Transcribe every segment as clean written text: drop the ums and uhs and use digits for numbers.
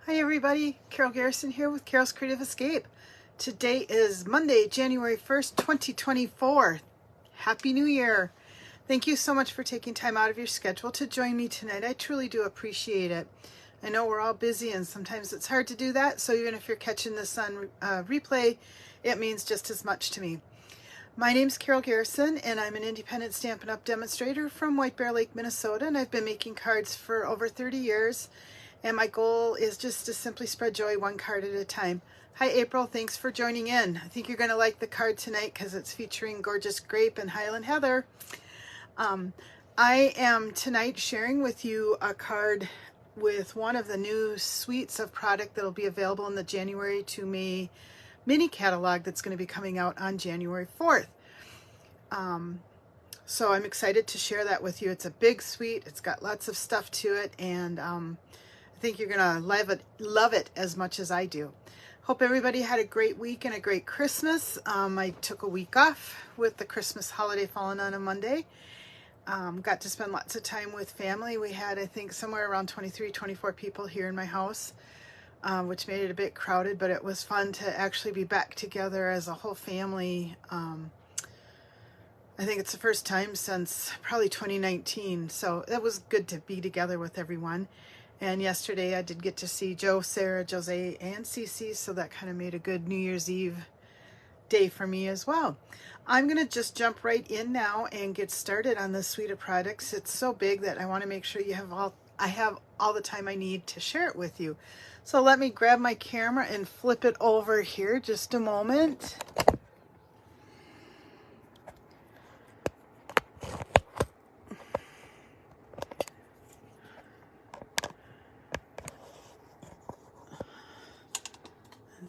Hi everybody, Carol Garrison here with Carol's Creative Escape. Today is Monday, January 1st, 2024. Happy New Year. Thank you so much for taking time out of your schedule to join me tonight. I truly do appreciate it. I know we're all busy and sometimes it's hard to do that, so even if you're catching this on replay, it means just as much to me. My name's Carol Garrison and I'm an independent Stampin' Up! Demonstrator from White Bear Lake, Minnesota, and I've been making cards for over 30 years. And my goal is just to simply spread joy one card at a time. Hi April, thanks for joining in. I think you're going to like the card tonight because it's featuring Gorgeous Grape and Highland Heather. I am tonight sharing with you a card with one of the new suites of product that will be available in the January to May mini catalog that's going to be coming out on January 4th. So I'm excited to share that with you. It's a big suite. It's got lots of stuff to it, and I think you're gonna love it as much as I do. Hope everybody had a great week and a great Christmas. I took a week off with the Christmas holiday falling on a Monday. Got to spend lots of time with family. We had, I think, somewhere around 23, 24 people here in my house, which made it a bit crowded, but it was fun to actually be back together as a whole family. I think it's the first time since probably 2019, so it was good to be together with everyone. And yesterday I did get to see Joe, Sarah, Jose, and Cece, so that kind of made a good New Year's Eve day for me as well. I'm going to just jump right in now and get started on this suite of products. It's so big that I want to make sure I have all the time I need to share it with you. So let me grab my camera and flip it over here just a moment.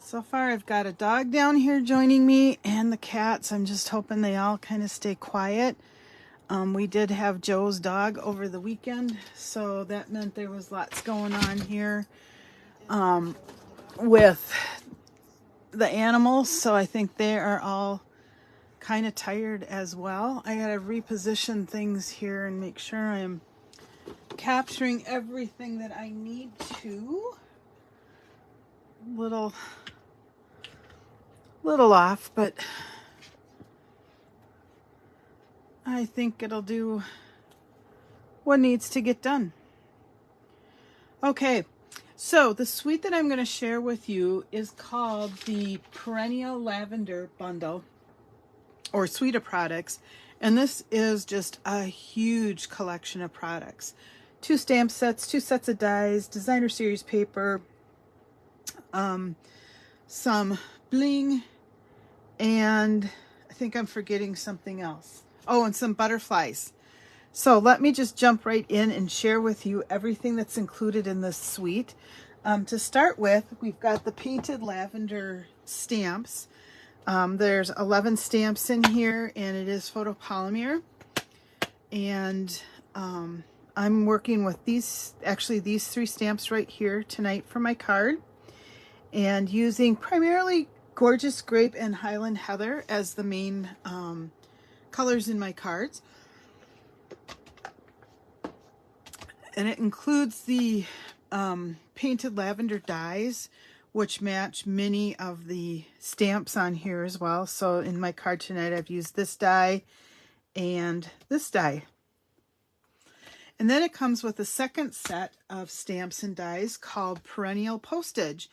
So far I've got a dog down here joining me and the cats. I'm just hoping they all kind of stay quiet. We did have Joe's dog over the weekend, so that meant there was lots going on here with the animals, so I think they are all kind of tired as well. I gotta reposition things here and make sure I'm capturing everything that I need to. Little off, but I think it'll do what needs to get done. Okay, so the suite that I'm going to share with you is called the Perennial Lavender Bundle or suite of products, and this is just a huge collection of products. 2 stamp sets, 2 sets of dies, designer series paper, some bling, and I think I'm forgetting something else. Oh, and some butterflies. So let me just jump right in and share with you everything that's included in this suite. To start with, we've got the painted lavender stamps. There's 11 stamps in here, and it is photopolymer. And I'm working with these 3 stamps right here tonight for my card, and using primarily Gorgeous Grape and Highland Heather as the main colors in my cards. And it includes the painted lavender dies, which match many of the stamps on here as well. So in my card tonight, I've used this die and this die. And then it comes with a second set of stamps and dies called Perennial Postage.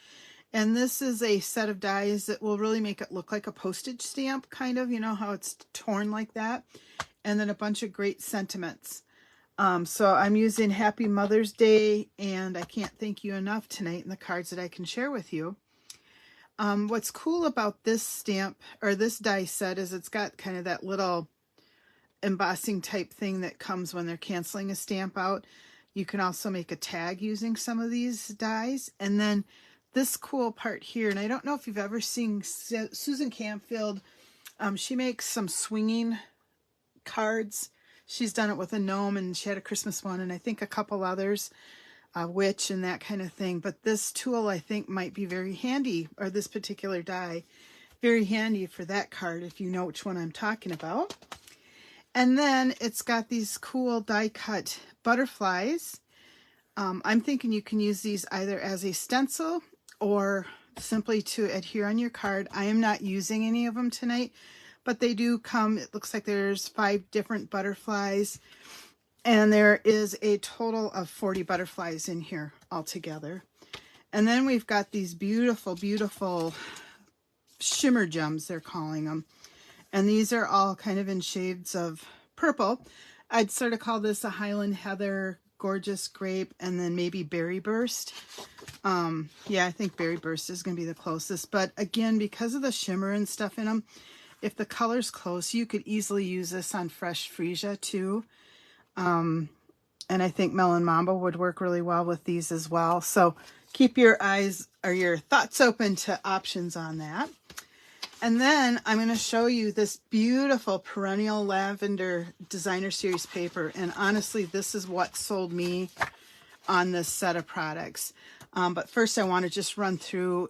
And this is a set of dies that will really make it look like a postage stamp, kind of, you know how it's torn like that. And then a bunch of great sentiments. So I'm using Happy Mother's Day and I Can't Thank You Enough tonight in the cards that I can share with you. What's cool about this stamp or this die set is it's got kind of that little embossing type thing that comes when they're canceling a stamp out. You can also make a tag using some of these dies. And then this cool part here, and I don't know if you've ever seen Susan Campfield, she makes some swinging cards. She's done it with a gnome, and she had a Christmas one, and I think a couple others, a witch and that kind of thing. But this tool I think might be very handy, or this particular die, very handy for that card if you know which one I'm talking about. And then it's got these cool die cut butterflies I'm thinking you can use these either as a stencil or simply to adhere on your card. I am not using any of them tonight, but they do come, it looks like there's 5 different butterflies, and there is a total of 40 butterflies in here altogether. And then we've got these beautiful, beautiful shimmer gems, they're calling them. And these are all kind of in shades of purple. I'd sort of call this a Highland Heather, Gorgeous Grape, and then maybe Berry Burst. Yeah, I think Berry Burst is going to be the closest. But again, because of the shimmer and stuff in them, if the color's close, you could easily use this on Fresh Freesia too. And I think Melon Mamba would work really well with these as well. So keep your eyes or your thoughts open to options on that. And then I'm going to show you this beautiful Perennial Lavender Designer Series paper. And honestly, this is what sold me on this set of products. But first I want to just run through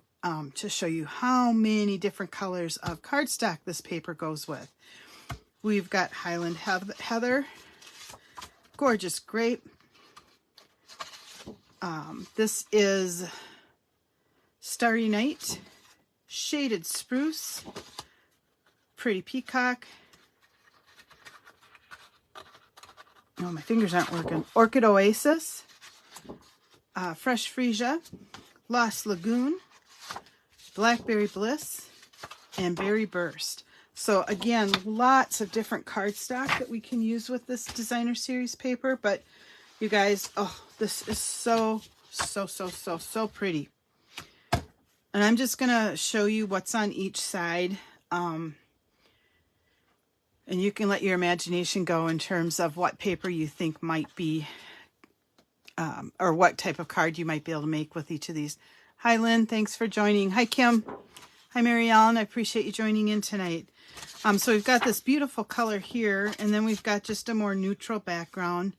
to show you how many different colors of cardstock this paper goes with. We've got Highland Heather, Gorgeous Grape. This is Starry Night, Shaded Spruce, Pretty Peacock. Oh, my fingers aren't working. Orchid Oasis, Fresh Freesia, Lost Lagoon, Blackberry Bliss, and Berry Burst. So again, lots of different cardstock that we can use with this Designer Series paper. But you guys, oh, this is so pretty. And I'm just going to show you what's on each side. And you can let your imagination go in terms of what paper you think might be, or what type of card you might be able to make with each of these. Hi, Lynn. Thanks for joining. Hi, Kim. Hi, Mary Ellen. I appreciate you joining in tonight. So we've got this beautiful color here, and then we've got just a more neutral background.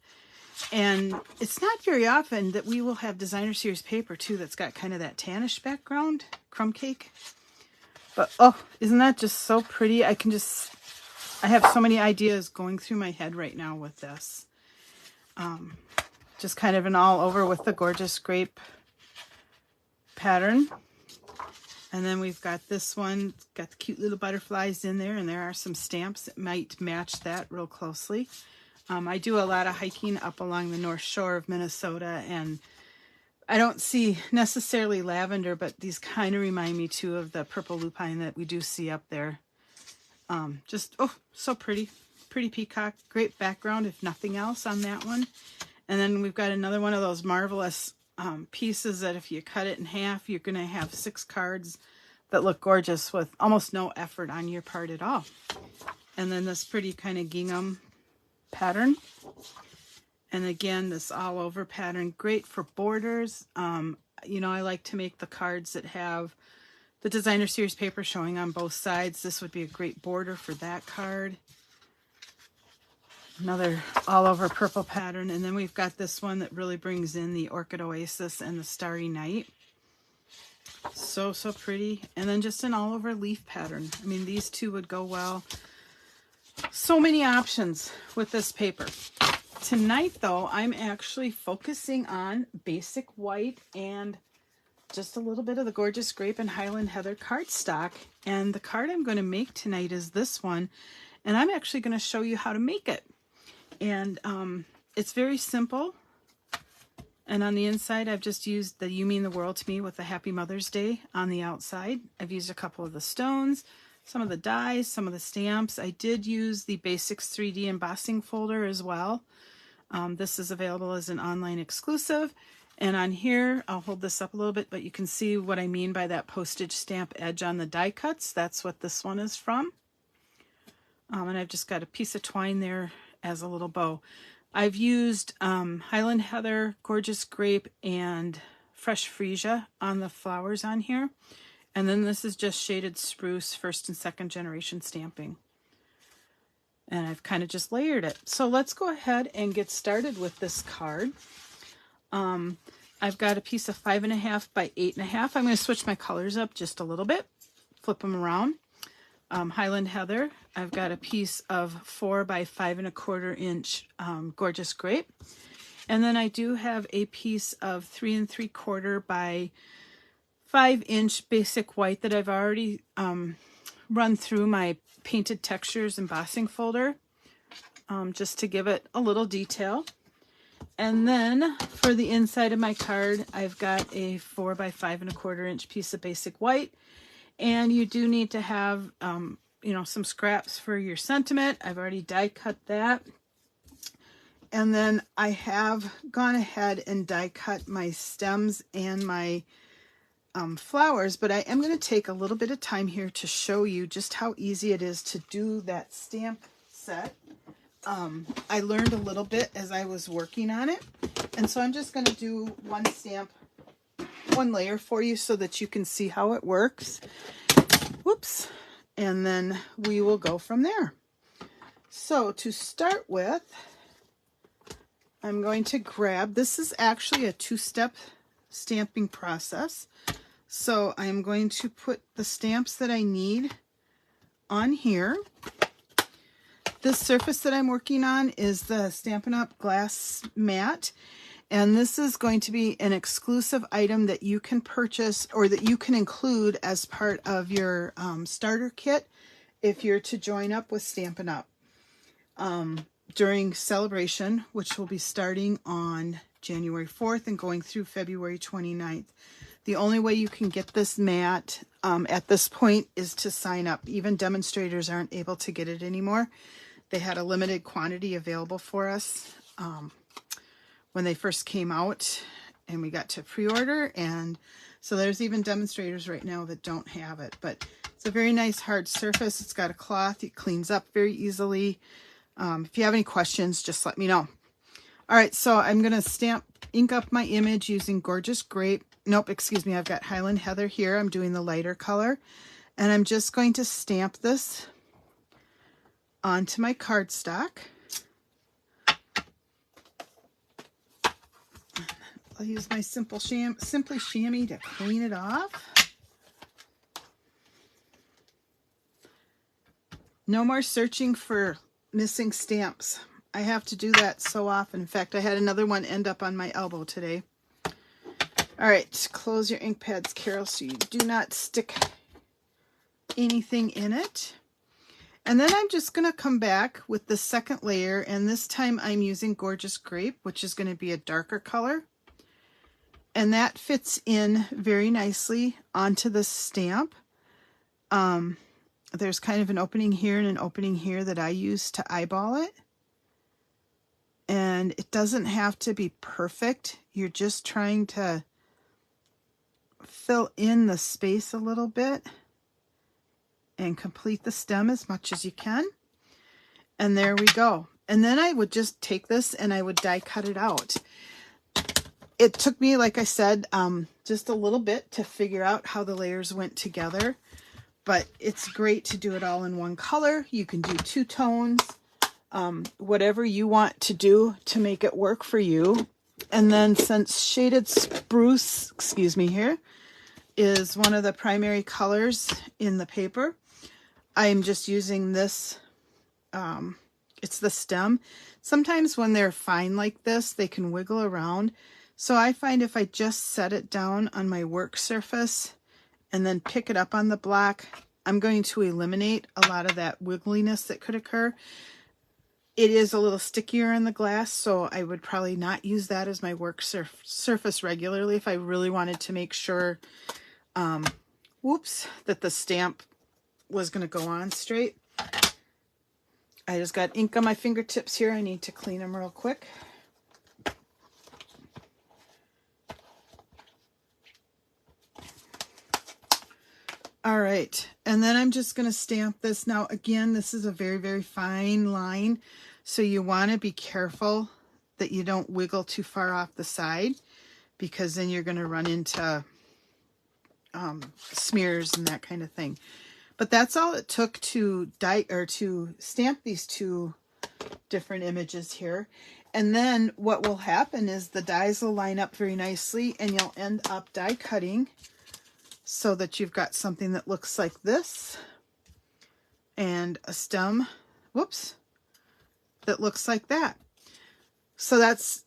And it's not very often that we will have Designer Series paper too that's got kind of that tannish background, crumb cake. But oh, isn't that just so pretty? I have so many ideas going through my head right now with this. Just kind of an all over with the Gorgeous Grape pattern. And then we've got this one, got the cute little butterflies in there, and there are some stamps that might match that real closely. I do a lot of hiking up along the North Shore of Minnesota, and I don't see necessarily lavender, but these kind of remind me too of the purple lupine that we do see up there. Just, oh, so pretty. Pretty peacock. Great background, if nothing else, on that one. And then we've got another one of those marvelous pieces that if you cut it in half, you're going to have 6 cards that look gorgeous with almost no effort on your part at all. And then this pretty kind of gingham pattern. And again, this all over pattern, great for borders. You know, I like to make the cards that have the Designer Series paper showing on both sides. This would be a great border for that card. Another all over purple pattern. And then we've got this one that really brings in the Orchid Oasis and the Starry Night. So pretty. And then just an all over leaf pattern. I mean, these two would go well. So many options with this paper. Tonight, though, I'm actually focusing on basic white and just a little bit of the Gorgeous Grape and Highland Heather cardstock. And the card I'm going to make tonight is this one. And I'm actually going to show you how to make it. And it's very simple. And on the inside, I've just used the You Mean the World to Me with the Happy Mother's Day on the outside. I've used a couple of the stones, some of the dies, some of the stamps. I did use the Basics 3D embossing folder as well. This is available as an online exclusive. And on here, I'll hold this up a little bit, but you can see what I mean by that postage stamp edge on the die cuts. That's what this one is from. And I've just got a piece of twine there as a little bow. I've used Highland Heather, Gorgeous Grape, and Fresh Freesia on the flowers on here. And then this is just Shaded Spruce, 1st and 2nd generation stamping. And I've kind of just layered it. So let's go ahead and get started with this card. I've got a piece of 5.5 by 8.5. I'm going to switch my colors up just a little bit, flip them around. Highland Heather, I've got a piece of 4 by 5.25 inch Gorgeous Grape. And then I do have a piece of 3 3/4 by 5-inch basic white that I've already run through my painted textures embossing folder, just to give it a little detail. And then for the inside of my card, I've got a 4 by 5 1/4 inch piece of basic white. And you do need to have, you know, some scraps for your sentiment. I've already die cut that. And then I have gone ahead and die cut my stems and my flowers, but I am going to take a little bit of time here to show you just how easy it is to do that stamp set. I learned a little bit as I was working on it, and so I'm just going to do one stamp, one layer for you so that you can see how it works. Whoops. And then we will go from there. So to start with, I'm going to grab, this is actually a 2-step stamping process. So I'm going to put the stamps that I need on here. This surface that I'm working on is the Stampin' Up! Glass Mat. And this is going to be an exclusive item that you can purchase or that you can include as part of your starter kit if you're to join up with Stampin' Up! During celebration, which will be starting on January 4th and going through February 29th. The only way you can get this mat at this point is to sign up. Even demonstrators aren't able to get it anymore. They had a limited quantity available for us when they first came out, and we got to pre-order, and so there's even demonstrators right now that don't have it. But it's a very nice hard surface. It's got a cloth. It cleans up very easily. If you have any questions, just let me know. All right, so I'm going to ink up my image using Gorgeous Grape. Nope, excuse me, I've got Highland Heather here. I'm doing the lighter color, and I'm just going to stamp this onto my cardstock. I'll use my Simply Chamois to clean it off. No more searching for missing stamps. I have to do that so often. In fact, I had another one end up on my elbow today. All right, close your ink pads, Carol, so you do not stick anything in it. And then I'm just going to come back with the second layer, and this time I'm using Gorgeous Grape, which is going to be a darker color. And that fits in very nicely onto the stamp. There's kind of an opening here and an opening here that I use to eyeball it. And it doesn't have to be perfect. You're just trying to fill in the space a little bit and complete the stem as much as you can. And there we go. And then I would just take this and I would die cut it out. It took me, like I said, just a little bit to figure out how the layers went together. But it's great to do it all in one color. You can do 2 tones, whatever you want to do to make it work for you. And then since Shaded Spruce, excuse me here, is one of the primary colors in the paper, I'm just using this. It's the stem. Sometimes when they're fine like this, they can wiggle around. So I find if I just set it down on my work surface and then pick it up on the block, I'm going to eliminate a lot of that wiggliness that could occur. It is a little stickier in the glass, so I would probably not use that as my work surface regularly if I really wanted to make sure, that the stamp was going to go on straight. I just got ink on my fingertips here. I need to clean them real quick. All right, and then I'm just going to stamp this. Now, again, this is a very, very fine line, so you want to be careful that you don't wiggle too far off the side, because then you're going to run into smears and that kind of thing. But that's all it took to to stamp these 2 different images here. And then what will happen is the dies will line up very nicely, and you'll end up die cutting so that you've got something that looks like this, and a stem, that looks like that. So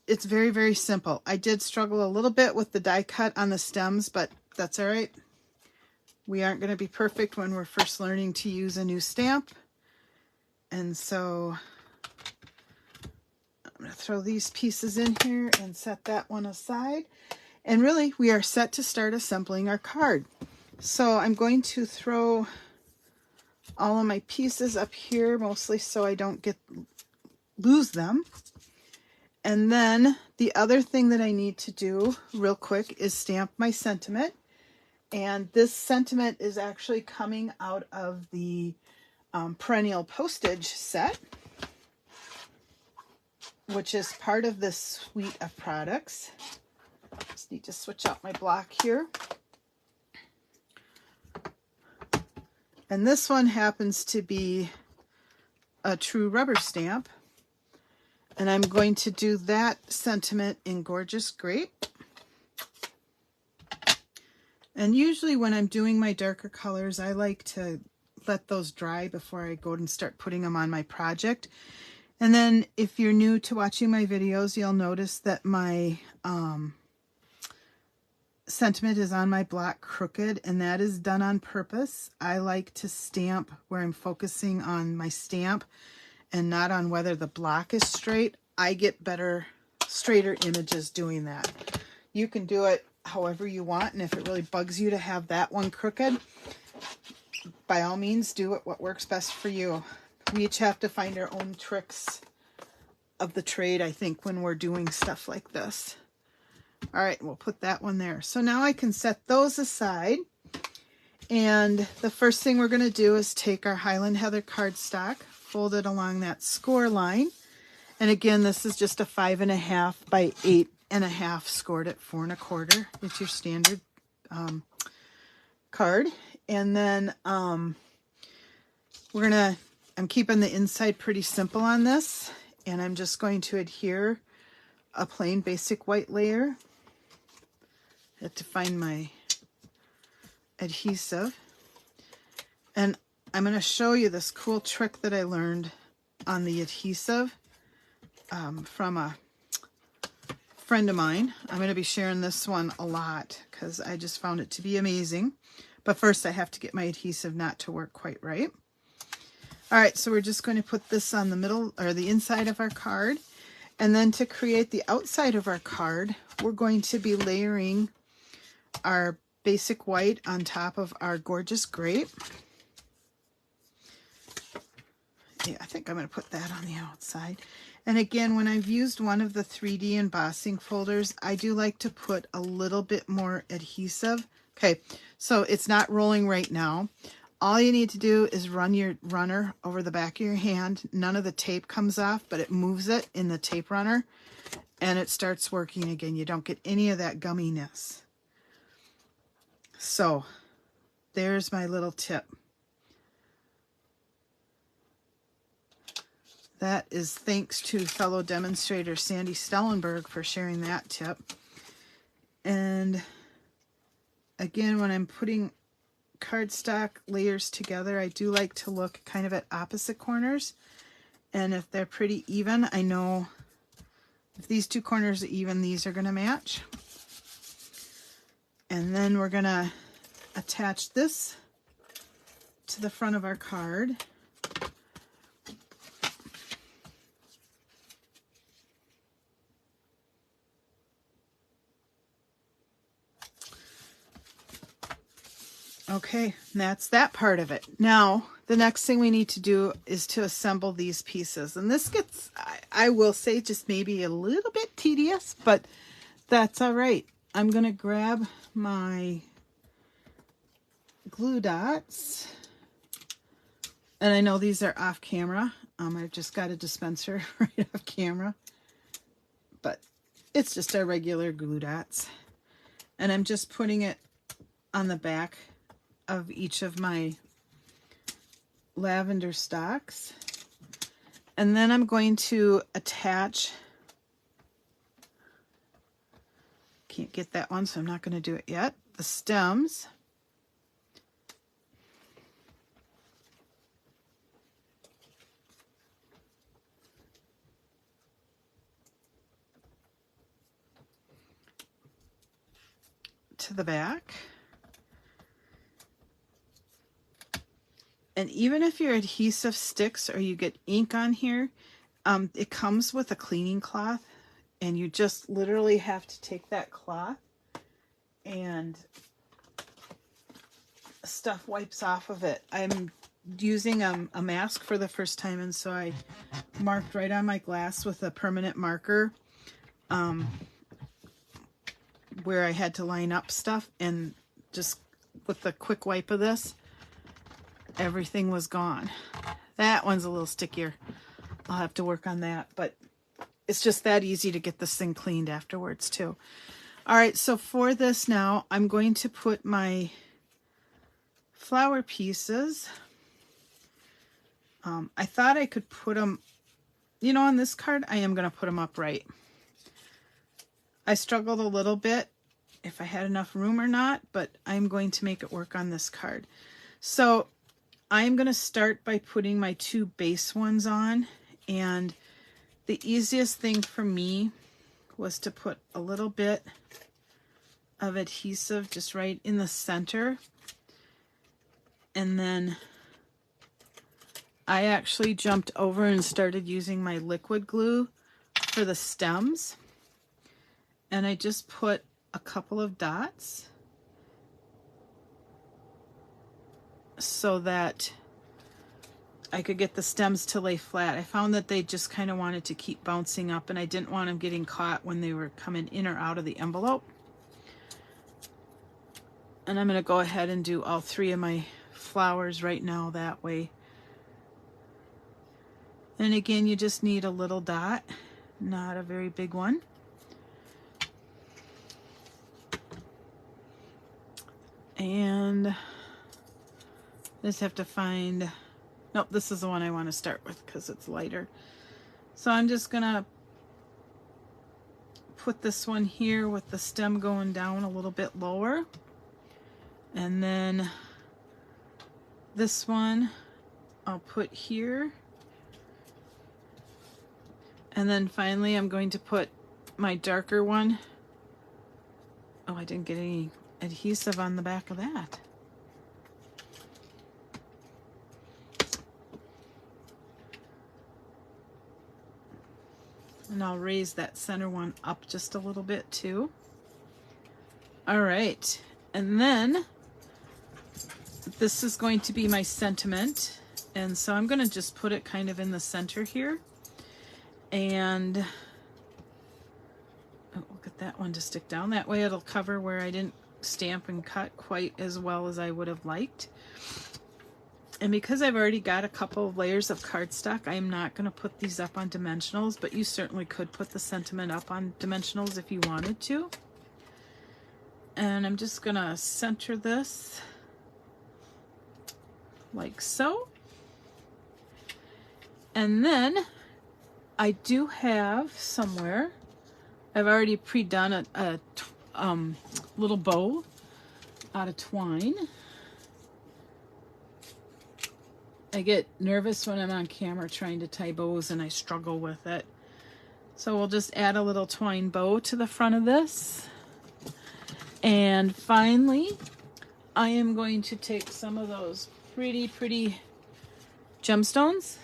it's very, very simple. I did struggle a little bit with the die cut on the stems, but that's all right. We aren't going to be perfect when we're first learning to use a new stamp. And so I'm going to throw these pieces in here and set that one aside. And really, we are set to start assembling our card. So I'm going to throw all of my pieces up here, mostly so I don't lose them. And then the other thing that I need to do real quick is stamp my sentiment. And this sentiment is actually coming out of the Perennial postage set, which is part of this suite of products. Just need to switch out my block here. And this one happens to be a true rubber stamp. And I'm going to do that sentiment in Gorgeous Grape. And usually when I'm doing my darker colors, I like to let those dry before I go and start putting them on my project. And then if you're new to watching my videos, you'll notice that my sentiment is on my block crooked, and that is done on purpose. I like to stamp where I'm focusing on my stamp and not on whether the block is straight. I get better, straighter images doing that. You can do it however you want, and if it really bugs you to have that one crooked, by all means do it what works best for you. We each have to find our own tricks of the trade, I think, when we're doing stuff like this. All right, we'll put that one there. So now I can set those aside. And the first thing we're going to do is take our Highland Heather cardstock, fold it along that score line. And again, this is just a 5.5 by 8.5 scored at 4 1/4. It's your standard card. And then I'm keeping the inside pretty simple on this. And I'm just going to adhere a plain basic white layer. I have to find my adhesive. And I'm going to show you this cool trick that I learned on the adhesive from a friend of mine. I'm going to be sharing this one a lot because I just found it to be amazing. But first I have to get my adhesive not to work quite right. All right, so we're just going to put this on the middle or the inside of our card. And then to create the outside of our card, we're going to be layering our basic white on top of our Gorgeous Grape. Yeah, I think I'm going to put that on the outside. And again, when I've used one of the 3D embossing folders, I do like to put a little bit more adhesive. Okay, so it's not rolling right now. All you need to do is run your runner over the back of your hand. None of the tape comes off, but it moves it in the tape runner, and it starts working again. You don't get any of that gumminess. So there's my little tip. That is thanks to fellow demonstrator Sandy Stellenberg for sharing that tip. And again, when I'm putting cardstock layers together, I do like to look kind of at opposite corners. And if they're pretty even, I know if these two corners are even, these are going to match. And then we're going to attach this to the front of our card. Okay, that's that part of it. Now, the next thing we need to do is to assemble these pieces. And this gets, I will say, just maybe a little bit tedious, but that's all right. I'm going to grab my glue dots. And I know these are off camera. I've just got a dispenser right off camera. But it's just our regular glue dots. And I'm just putting it on the back of each of my lavender stalks. And then I'm going to attach, can't get that one, so I'm not going to do it yet, the stems. to the back. And even if your adhesive sticks or you get ink on here, it comes with a cleaning cloth, and you just literally have to take that cloth and stuff wipes off of it. I'm using a mask for the first time, and so I marked right on my glass with a permanent marker where I had to line up stuff, and just with the quick wipe of this, everything was gone. That one's a little stickier. I'll have to work on that, but it's just that easy to get this thing cleaned afterwards too. All right, so for this now, I'm going to put my flower pieces. I thought I could put them, you know, on this card, I am going to put them upright. I struggled a little bit if I had enough room or not, but I'm going to make it work on this card. So I'm going to start by putting my two base ones on, and the easiest thing for me was to put a little bit of adhesive just right in the center, and then I actually jumped over and started using my liquid glue for the stems, and I just put a couple of dots so that I could get the stems to lay flat. I found that they just kind of wanted to keep bouncing up, and I didn't want them getting caught when they were coming in or out of the envelope. And I'm going to go ahead and do all three of my flowers right now that way. And again, you just need a little dot, not a very big one. And I just have to find, nope, this is the one I want to start with because it's lighter. So I'm just gonna put this one here with the stem going down a little bit lower. And then this one I'll put here. And then finally I'm going to put my darker one. Oh, I didn't get any adhesive on the back of that. And I'll raise that center one up just a little bit too. All right, and then this is going to be my sentiment, and so I'm going to just put it kind of in the center here. And oh, look at that one to stick down. That way it'll cover where I didn't stamp and cut quite as well as I would have liked. And because I've already got a couple of layers of cardstock, I am not going to put these up on dimensionals, but you certainly could put the sentiment up on dimensionals if you wanted to. And I'm just going to center this like so. And then I do have somewhere, I've already pre-done a little bow out of twine. I get nervous when I'm on camera trying to tie bows, and I struggle with it. So we'll just add a little twine bow to the front of this. And finally, I am going to take some of those pretty gemstones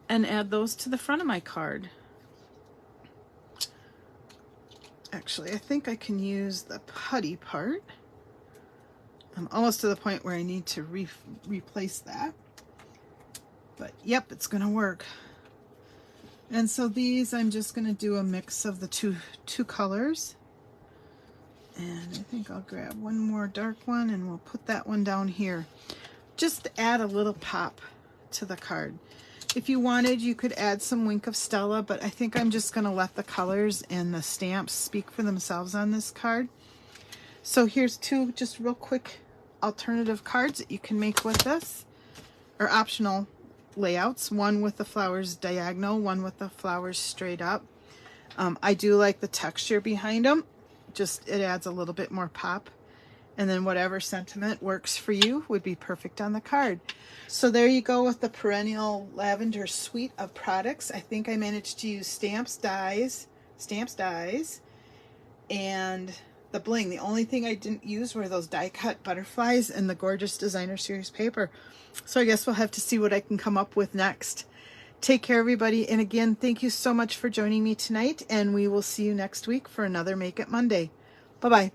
and add those to the front of my card. Actually, I think I can use the putty part. I'm almost to the point where I need to replace that. But yep, it's gonna work. And so these, I'm just gonna do a mix of the two colors. And I think I'll grab one more dark one, and we'll put that one down here. Just to add a little pop to the card. If you wanted, you could add some Wink of Stella, but I think I'm just gonna let the colors and the stamps speak for themselves on this card. So here's two just real quick alternative cards that you can make with this, or optional layouts. One with the flowers diagonal, one with the flowers straight up. I do like the texture behind them. Just, it adds a little bit more pop. And then whatever sentiment works for you would be perfect on the card. So there you go with the Perennial Lavender Suite of products. I think I managed to use stamps, dies, and the bling. The only thing I didn't use were those die cut butterflies and the gorgeous designer series paper. So I guess we'll have to see what I can come up with next. Take care, everybody. And again, thank you so much for joining me tonight. And we will see you next week for another Make It Monday. Bye-bye.